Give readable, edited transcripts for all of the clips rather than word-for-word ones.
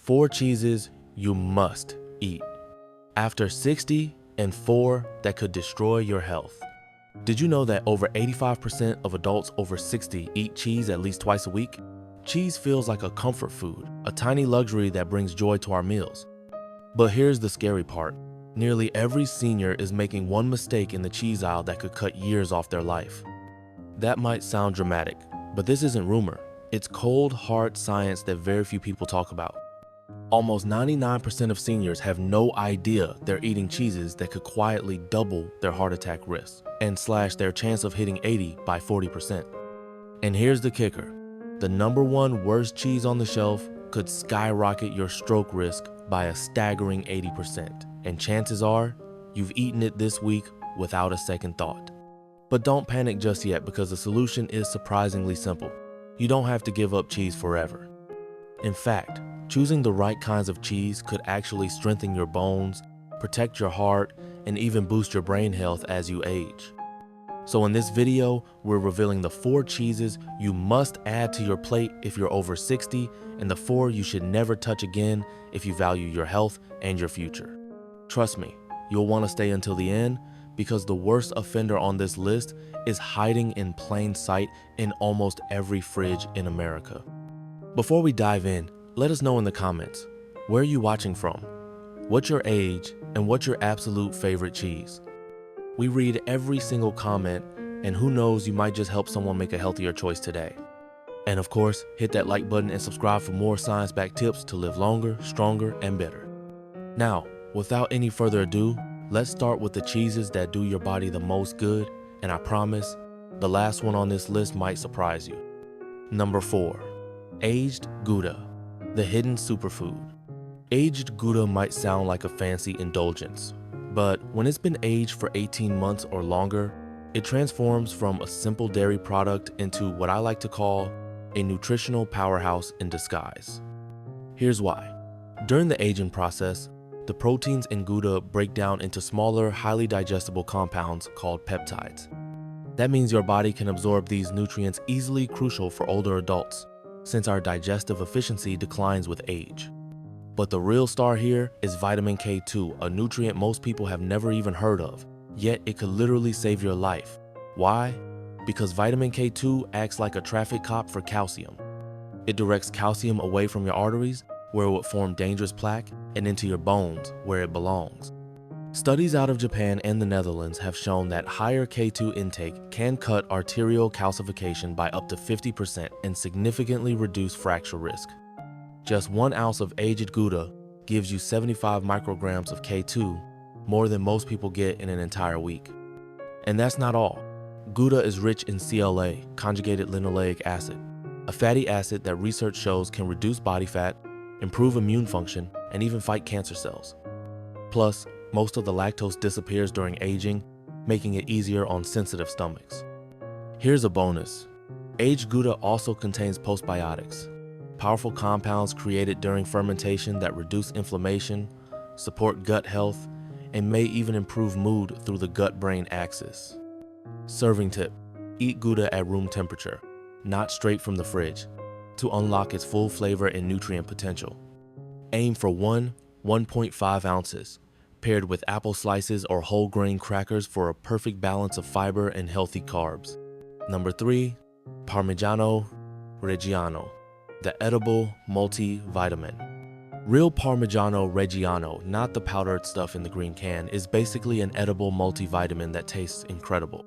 4 cheeses you must eat. After 60 and 4 that could destroy your health. Did you know that over 85% of adults over 60 eat cheese at least twice a week? Cheese feels like a comfort food, a tiny luxury that brings joy to our meals. But here's the scary part. Nearly every senior is making one mistake in the cheese aisle that could cut years off their life. That might sound dramatic, but this isn't rumor. It's cold, hard science that very few people talk about. Almost 99% of seniors have no idea they're eating cheeses that could quietly double their heart attack risk and slash their chance of hitting 80 by 40%. And here's the kicker. The #1 worst cheese on the shelf could skyrocket your stroke risk by a staggering 80%. And chances are, you've eaten it this week without a second thought. But don't panic just yet, because the solution is surprisingly simple. You don't have to give up cheese forever. In fact, choosing the right kinds of cheese could actually strengthen your bones, protect your heart, and even boost your brain health as you age. So in this video, we're revealing the 4 cheeses you must add to your plate if you're over 60, and the 4 you should never touch again if you value your health and your future. Trust me, you'll want to stay until the end, because the worst offender on this list is hiding in plain sight in almost every fridge in America. Before we dive in, let us know in the comments, where are you watching from? What's your age, and what's your absolute favorite cheese? We read every single comment, and who knows, you might just help someone make a healthier choice today. And of course, hit that like button and subscribe for more science-backed tips to live longer, stronger, and better. Now, without any further ado, let's start with the cheeses that do your body the most good, and I promise, the last one on this list might surprise you. Number 4, aged Gouda, the hidden superfood. Aged Gouda might sound like a fancy indulgence, but when it's been aged for 18 months or longer, it transforms from a simple dairy product into what I like to call a nutritional powerhouse in disguise. Here's why. During the aging process, the proteins in Gouda break down into smaller, highly digestible compounds called peptides. That means your body can absorb these nutrients easily, crucial for older adults, since our digestive efficiency declines with age. But the real star here is vitamin K2, a nutrient most people have never even heard of, yet it could literally save your life. Why? Because vitamin K2 acts like a traffic cop for calcium. It directs calcium away from your arteries, where it would form dangerous plaque, and into your bones, where it belongs. Studies out of Japan and the Netherlands have shown that higher K2 intake can cut arterial calcification by up to 50% and significantly reduce fracture risk. Just 1 ounce of aged Gouda gives you 75 micrograms of K2, more than most people get in an entire week. And that's not all. Gouda is rich in CLA, conjugated linoleic acid, a fatty acid that research shows can reduce body fat, improve immune function, and even fight cancer cells. Plus, most of the lactose disappears during aging, making it easier on sensitive stomachs. Here's a bonus. Aged Gouda also contains postbiotics, powerful compounds created during fermentation that reduce inflammation, support gut health, and may even improve mood through the gut-brain axis. Serving tip: eat Gouda at room temperature, not straight from the fridge, to unlock its full flavor and nutrient potential. Aim for 1.5 ounces, paired with apple slices or whole grain crackers for a perfect balance of fiber and healthy carbs. Number 3, Parmigiano Reggiano, the edible multivitamin. Real Parmigiano Reggiano, not the powdered stuff in the green can, is basically an edible multivitamin that tastes incredible.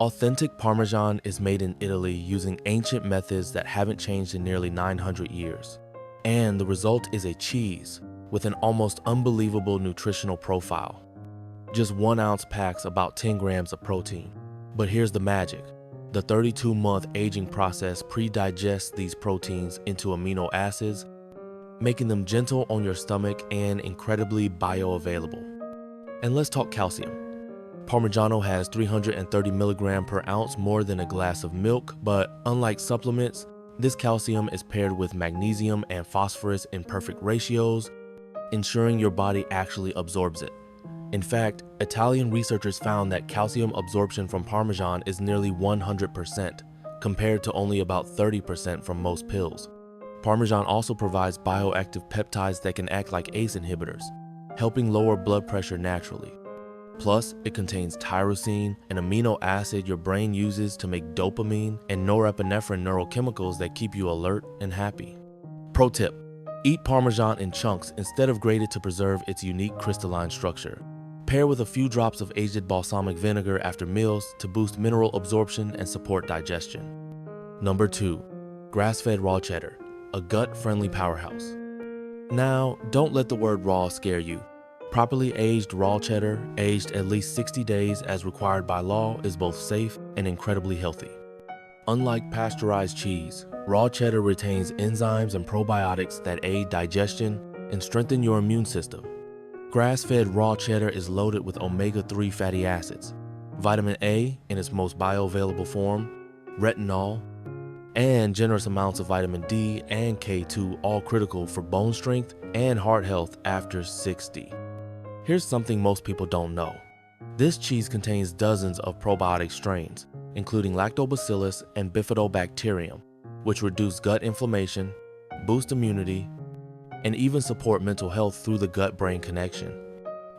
Authentic Parmesan is made in Italy using ancient methods that haven't changed in nearly 900 years. And the result is a cheese with an almost unbelievable nutritional profile. Just 1 ounce packs about 10 grams of protein. But here's the magic. The 32-month aging process pre-digests these proteins into amino acids, making them gentle on your stomach and incredibly bioavailable. And let's talk calcium. Parmigiano has 330 milligrams per ounce, more than a glass of milk, but unlike supplements, this calcium is paired with magnesium and phosphorus in perfect ratios, ensuring your body actually absorbs it. In fact, Italian researchers found that calcium absorption from Parmesan is nearly 100%, compared to only about 30% from most pills. Parmesan also provides bioactive peptides that can act like ACE inhibitors, helping lower blood pressure naturally. Plus, it contains tyrosine, an amino acid your brain uses to make dopamine and norepinephrine neurochemicals that keep you alert and happy. Pro tip: eat Parmesan in chunks instead of grated to preserve its unique crystalline structure. Pair with a few drops of aged balsamic vinegar after meals to boost mineral absorption and support digestion. Number 2. Grass-fed raw cheddar, a gut-friendly powerhouse. Now, don't let the word raw scare you. Properly aged raw cheddar, aged at least 60 days as required by law, is both safe and incredibly healthy. Unlike pasteurized cheese, raw cheddar retains enzymes and probiotics that aid digestion and strengthen your immune system. Grass-fed raw cheddar is loaded with omega-3 fatty acids, vitamin A in its most bioavailable form, retinol, and generous amounts of vitamin D and K2, all critical for bone strength and heart health after 60. Here's something most people don't know. This cheese contains dozens of probiotic strains, including lactobacillus and bifidobacterium, which reduce gut inflammation, boost immunity, and even support mental health through the gut-brain connection.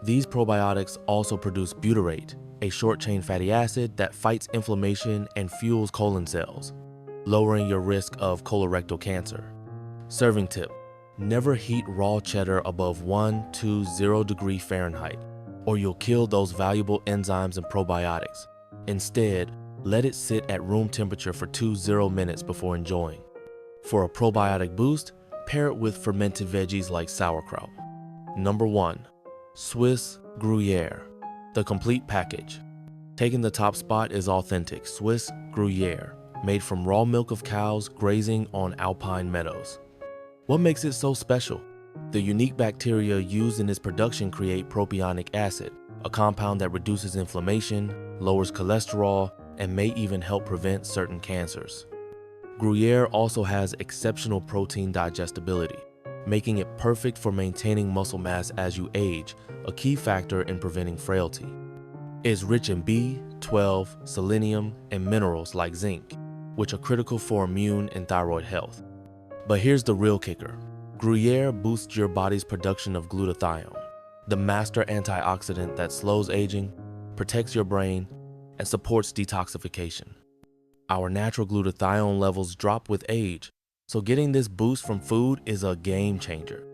These probiotics also produce butyrate, a short-chain fatty acid that fights inflammation and fuels colon cells, lowering your risk of colorectal cancer. Serving tip: never heat raw cheddar above 120 degrees Fahrenheit, or you'll kill those valuable enzymes and probiotics. Instead, let it sit at room temperature for 20 minutes before enjoying. For a probiotic boost, pair it with fermented veggies like sauerkraut. Number 1. Swiss Gruyere, the complete package. Taking the top spot is authentic Swiss Gruyere, made from raw milk of cows grazing on alpine meadows. What makes it so special? The unique bacteria used in its production create propionic acid, a compound that reduces inflammation, lowers cholesterol, and may even help prevent certain cancers. Gruyere also has exceptional protein digestibility, making it perfect for maintaining muscle mass as you age, a key factor in preventing frailty. It's rich in B12, selenium, and minerals like zinc, which are critical for immune and thyroid health. But here's the real kicker. Gruyere boosts your body's production of glutathione, the master antioxidant that slows aging, protects your brain, and supports detoxification. Our natural glutathione levels drop with age, so getting this boost from food is a game changer.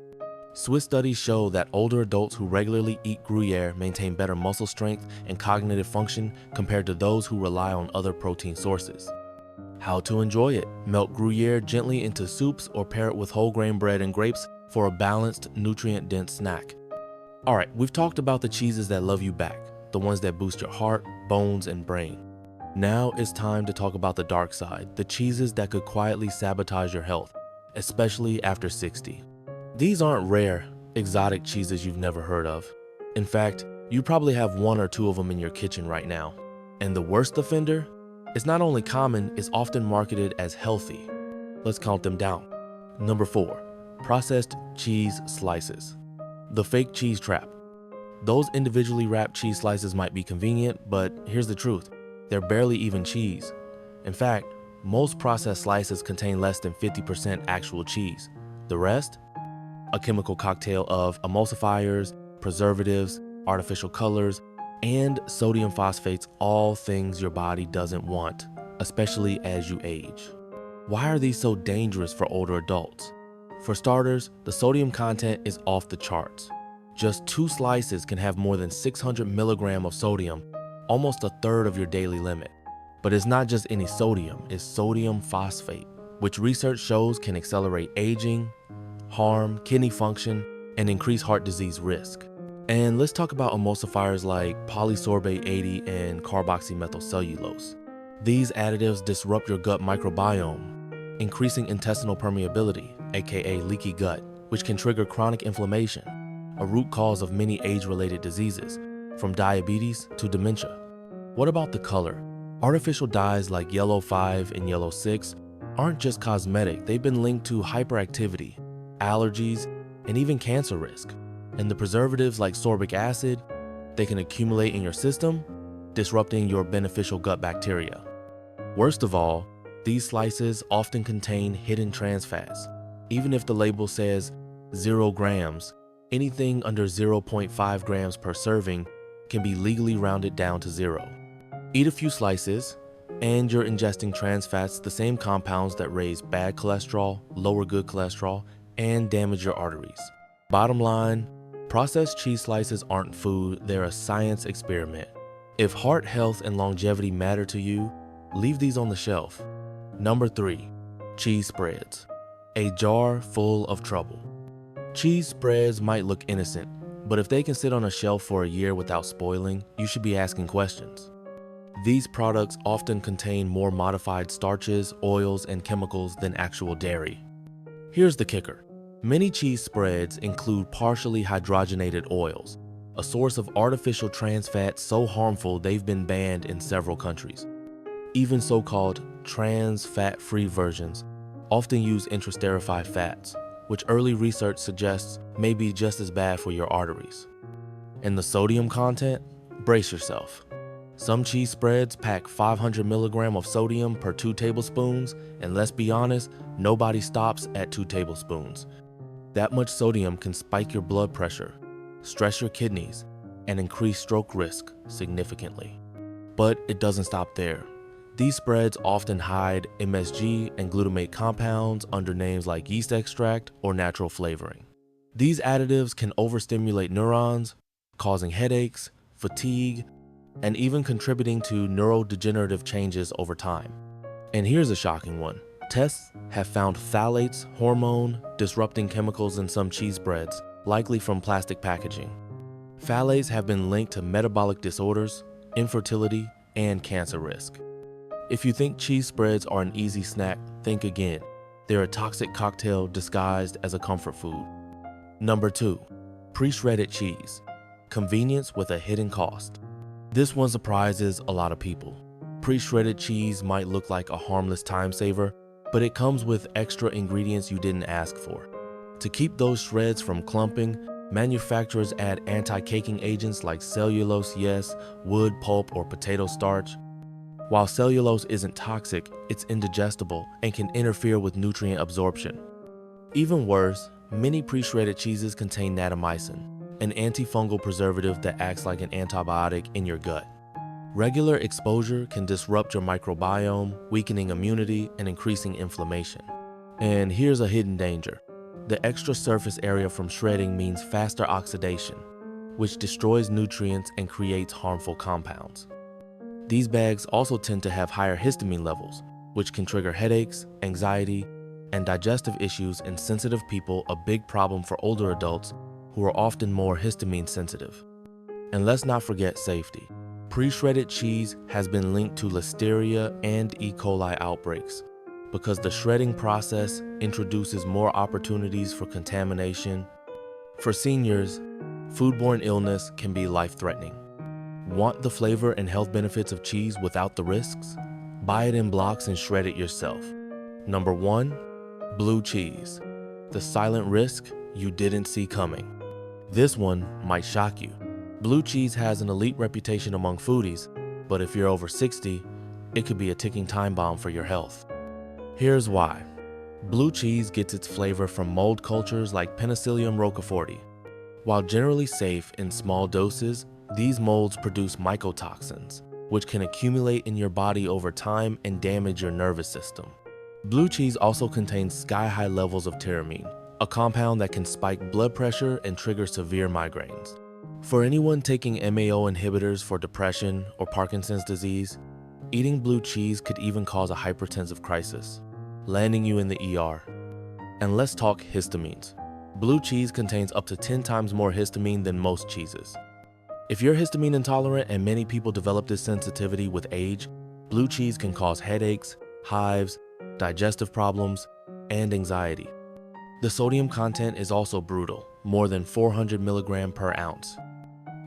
Swiss studies show that older adults who regularly eat Gruyere maintain better muscle strength and cognitive function compared to those who rely on other protein sources. How to enjoy it: melt Gruyere gently into soups or pair it with whole grain bread and grapes for a balanced, nutrient-dense snack. Alright, we've talked about the cheeses that love you back, the ones that boost your heart, bones, and brain. Now it's time to talk about the dark side, the cheeses that could quietly sabotage your health, especially after 60. These aren't rare, exotic cheeses you've never heard of. In fact, you probably have 1 or 2 of them in your kitchen right now. And the worst offender? It's not only common, it's often marketed as healthy. Let's count them down. Number 4. Processed cheese slices. The fake cheese trap. Those individually wrapped cheese slices might be convenient, but here's the truth. They're barely even cheese. In fact, most processed slices contain less than 50% actual cheese. The rest? A chemical cocktail of emulsifiers, preservatives, artificial colors, and sodium phosphates, all things your body doesn't want, especially as you age. Why are these so dangerous for older adults? For starters, the sodium content is off the charts. Just 2 slices can have more than 600 milligrams of sodium, almost a third of your daily limit. But it's not just any sodium, it's sodium phosphate, which research shows can accelerate aging, harm kidney function, and increase heart disease risk. And let's talk about emulsifiers like polysorbate 80 and carboxymethylcellulose. These additives disrupt your gut microbiome, increasing intestinal permeability, aka leaky gut, which can trigger chronic inflammation, a root cause of many age-related diseases, from diabetes to dementia. What about the color? Artificial dyes like yellow 5 and yellow 6 aren't just cosmetic, they've been linked to hyperactivity, allergies, and even cancer risk. And the preservatives like sorbic acid, they can accumulate in your system, disrupting your beneficial gut bacteria. Worst of all, these slices often contain hidden trans fats, Even if the label says 0 grams, anything under 0.5 grams per serving can be legally rounded down to 0. Eat a few slices, and you're ingesting trans fats, the same compounds that raise bad cholesterol, lower good cholesterol, and damage your arteries. Bottom line, processed cheese slices aren't food, they're a science experiment. If heart health and longevity matter to you, leave these on the shelf. Number 3, cheese spreads. A jar full of trouble. Cheese spreads might look innocent, but if they can sit on a shelf for a year without spoiling, you should be asking questions. These products often contain more modified starches, oils, and chemicals than actual dairy. Here's the kicker. Many cheese spreads include partially hydrogenated oils, a source of artificial trans fats so harmful they've been banned in several countries. Even so-called trans fat-free versions often use intraesterified fats, which early research suggests may be just as bad for your arteries. And the sodium content? Brace yourself. Some cheese spreads pack 500 milligrams of sodium per 2 tablespoons, and let's be honest, nobody stops at 2 tablespoons. That much sodium can spike your blood pressure, stress your kidneys, and increase stroke risk significantly. But it doesn't stop there. These spreads often hide MSG and glutamate compounds under names like yeast extract or natural flavoring. These additives can overstimulate neurons, causing headaches, fatigue, and even contributing to neurodegenerative changes over time. And here's a shocking one. Tests have found phthalates, hormone-disrupting chemicals in some cheese spreads, likely from plastic packaging. Phthalates have been linked to metabolic disorders, infertility, and cancer risk. If you think cheese spreads are an easy snack, think again. They're a toxic cocktail disguised as a comfort food. Number 2, pre-shredded cheese. Convenience with a hidden cost. This one surprises a lot of people. Pre-shredded cheese might look like a harmless time saver, but it comes with extra ingredients you didn't ask for. To keep those shreds from clumping, manufacturers add anti-caking agents like cellulose, wood pulp, or potato starch. While cellulose isn't toxic, it's indigestible and can interfere with nutrient absorption. Even worse, many pre-shredded cheeses contain natamycin, an antifungal preservative that acts like an antibiotic in your gut. Regular exposure can disrupt your microbiome, weakening immunity and increasing inflammation. And here's a hidden danger. The extra surface area from shredding means faster oxidation, which destroys nutrients and creates harmful compounds. These bags also tend to have higher histamine levels, which can trigger headaches, anxiety, and digestive issues in sensitive people, a big problem for older adults who are often more histamine sensitive. And let's not forget safety. Pre-shredded cheese has been linked to listeria and E. coli outbreaks because the shredding process introduces more opportunities for contamination. For seniors, foodborne illness can be life-threatening. Want the flavor and health benefits of cheese without the risks? Buy it in blocks and shred it yourself. Number 1, blue cheese. The silent risk you didn't see coming. This one might shock you. Blue cheese has an elite reputation among foodies, but if you're over 60, it could be a ticking time bomb for your health. Here's why. Blue cheese gets its flavor from mold cultures like Penicillium roqueforti. While generally safe in small doses, these molds produce mycotoxins, which can accumulate in your body over time and damage your nervous system. Blue cheese also contains sky-high levels of tyramine, a compound that can spike blood pressure and trigger severe migraines. For anyone taking MAO inhibitors for depression or Parkinson's disease, eating blue cheese could even cause a hypertensive crisis, landing you in the ER. And let's talk histamines. Blue cheese contains up to 10 times more histamine than most cheeses. If you're histamine intolerant, and many people develop this sensitivity with age, blue cheese can cause headaches, hives, digestive problems, and anxiety. The sodium content is also brutal, more than 400 milligrams per ounce.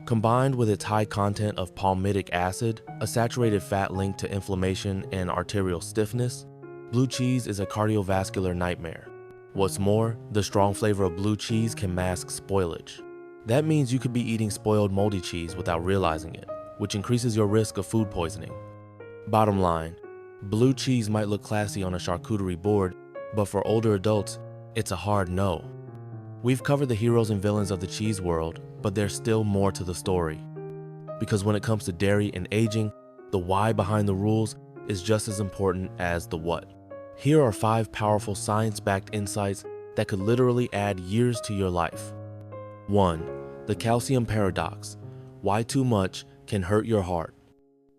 Combined with its high content of palmitic acid, a saturated fat linked to inflammation and arterial stiffness, blue cheese is a cardiovascular nightmare. What's more, the strong flavor of blue cheese can mask spoilage. That means you could be eating spoiled moldy cheese without realizing it, which increases your risk of food poisoning. Bottom line, blue cheese might look classy on a charcuterie board, but for older adults, It's a hard no. We've covered the heroes and villains of the cheese world, but there's still more to the story. Because when it comes to dairy and aging, the why behind the rules is just as important as the what. Here are 5 powerful science-backed insights that could literally add years to your life. 1. The calcium paradox. Why too much can hurt your heart.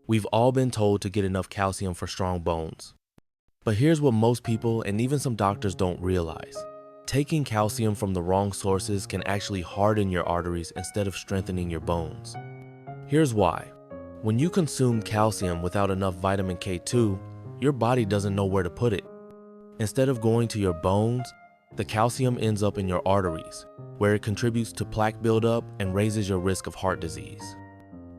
We've all been told to get enough calcium for strong bones. But here's what most people and even some doctors don't realize. Taking calcium from the wrong sources can actually harden your arteries instead of strengthening your bones. Here's why. When you consume calcium without enough vitamin K2, your body doesn't know where to put it. Instead of going to your bones, the calcium ends up in your arteries, where it contributes to plaque buildup and raises your risk of heart disease.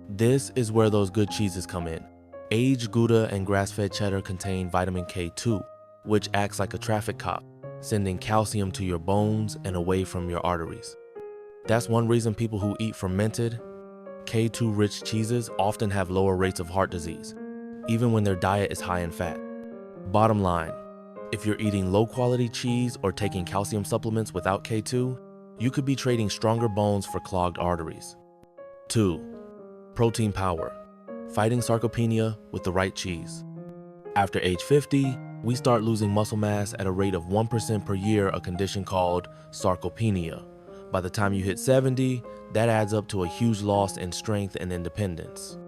This is where those good cheeses come in. Aged Gouda and grass-fed cheddar contain vitamin K2, which acts like a traffic cop, sending calcium to your bones and away from your arteries. That's one reason people who eat fermented, K2-rich cheeses often have lower rates of heart disease, even when their diet is high in fat. Bottom line, if you're eating low-quality cheese or taking calcium supplements without K2, you could be trading stronger bones for clogged arteries. 2. Protein power. Fighting sarcopenia with the right cheese. After age 50, we start losing muscle mass at a rate of 1% per year, a condition called sarcopenia. By the time you hit 70, that adds up to a huge loss in strength and independence.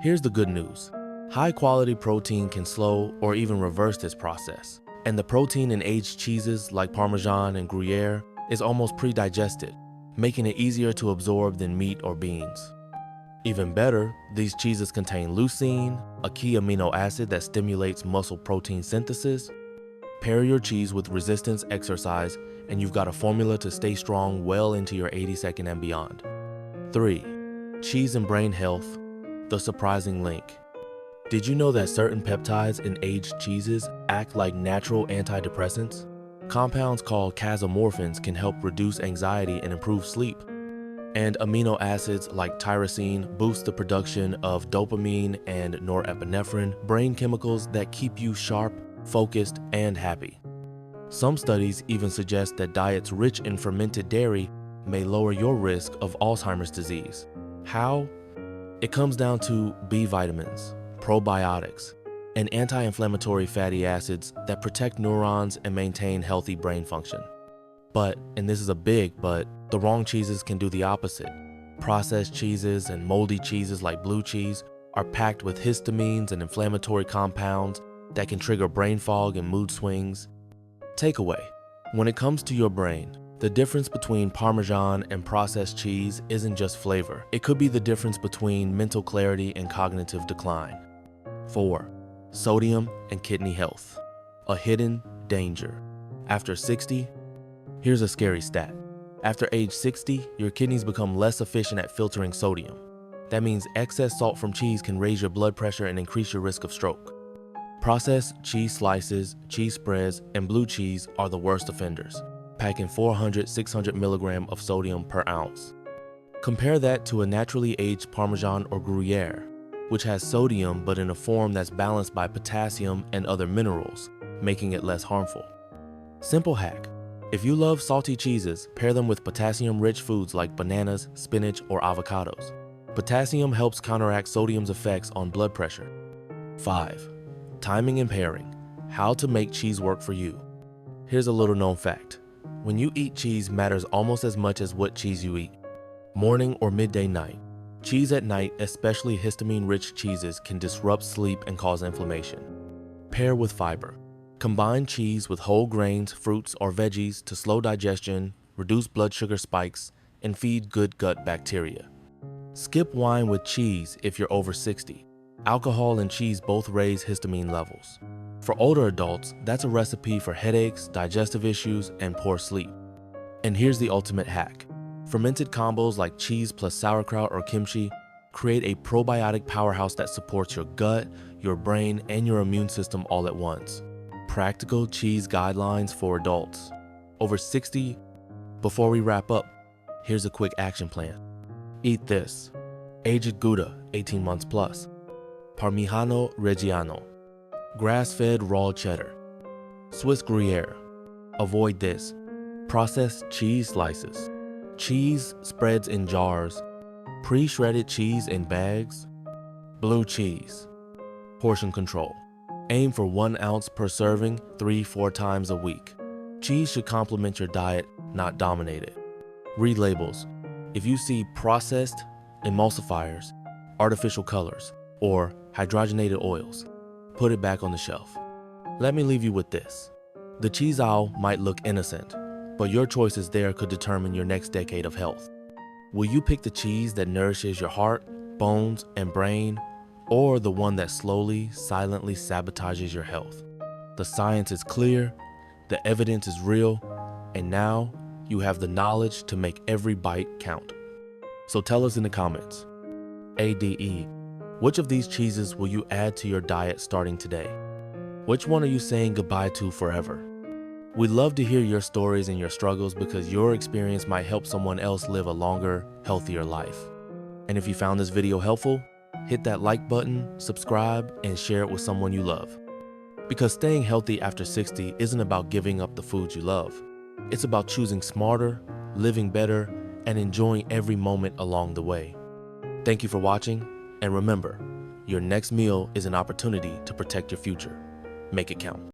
Here's the good news. High-quality protein can slow or even reverse this process. And the protein in aged cheeses like Parmesan and Gruyere is almost pre-digested, making it easier to absorb than meat or beans. Even better, these cheeses contain leucine, a key amino acid that stimulates muscle protein synthesis. Pair your cheese with resistance exercise, and you've got a formula to stay strong well into your 82nd and beyond. 3. Cheese and brain health, the surprising link. Did you know that certain peptides in aged cheeses act like natural antidepressants? Compounds called casomorphins can help reduce anxiety and improve sleep. And amino acids like tyrosine boost the production of dopamine and norepinephrine, brain chemicals that keep you sharp, focused, and happy. Some studies even suggest that diets rich in fermented dairy may lower your risk of Alzheimer's disease. How? It comes down to B vitamins, probiotics, and anti-inflammatory fatty acids that protect neurons and maintain healthy brain function. But, and this is a big but, the wrong cheeses can do the opposite. Processed cheeses and moldy cheeses like blue cheese are packed with histamines and inflammatory compounds that can trigger brain fog and mood swings. Takeaway: when it comes to your brain, the difference between Parmesan and processed cheese isn't just flavor. It could be the difference between mental clarity and cognitive decline. 4. Sodium and kidney health, a hidden danger. After 60, here's a scary stat. After age 60, your kidneys become less efficient at filtering sodium. That means excess salt from cheese can raise your blood pressure and increase your risk of stroke. Processed cheese slices, cheese spreads, and blue cheese are the worst offenders, packing 400-600 milligrams of sodium per ounce. Compare that to a naturally aged Parmesan or Gruyere, which has sodium but in a form that's balanced by potassium and other minerals, making it less harmful. Simple hack. If you love salty cheeses, pair them with potassium-rich foods like bananas, spinach, or avocados. Potassium helps counteract sodium's effects on blood pressure. 5. Timing and pairing. How to make cheese work for you. Here's a little known fact. When you eat cheese matters almost as much as what cheese you eat. Morning or midday night. Cheese at night, especially histamine-rich cheeses, can disrupt sleep and cause inflammation. Pair with fiber. Combine cheese with whole grains, fruits, or veggies to slow digestion, reduce blood sugar spikes, and feed good gut bacteria. Skip wine with cheese if you're over 60. Alcohol and cheese both raise histamine levels. For older adults, that's a recipe for headaches, digestive issues, and poor sleep. And here's the ultimate hack. Fermented combos like cheese plus sauerkraut or kimchi create a probiotic powerhouse that supports your gut, your brain, and your immune system all at once. Practical cheese guidelines for adults over 60. Before we wrap up, here's a quick action plan. Eat this: aged Gouda, 18 months plus, Parmigiano Reggiano, grass-fed raw cheddar, Swiss Gruyere, Avoid this: processed cheese slices, cheese spreads in jars, pre-shredded cheese in bags, blue cheese. Portion control. Aim for 1 ounce per serving 3-4 times a week. Cheese should complement your diet, not dominate it. Read labels. If you see processed, emulsifiers, artificial colors, or hydrogenated oils, put it back on the shelf. Let me leave you with this. The cheese aisle might look innocent, but your choices there could determine your next decade of health. Will you pick the cheese that nourishes your heart, bones, and brain, or the one that slowly, silently sabotages your health? The science is clear, the evidence is real, and now you have the knowledge to make every bite count. So tell us in the comments. ADE, which of these cheeses will you add to your diet starting today? Which one are you saying goodbye to forever? We'd love to hear your stories and your struggles because your experience might help someone else live a longer, healthier life. And if you found this video helpful, hit that like button, subscribe, and share it with someone you love. Because staying healthy after 60 isn't about giving up the foods you love. It's about choosing smarter, living better, and enjoying every moment along the way. Thank you for watching, and remember, your next meal is an opportunity to protect your future. Make it count.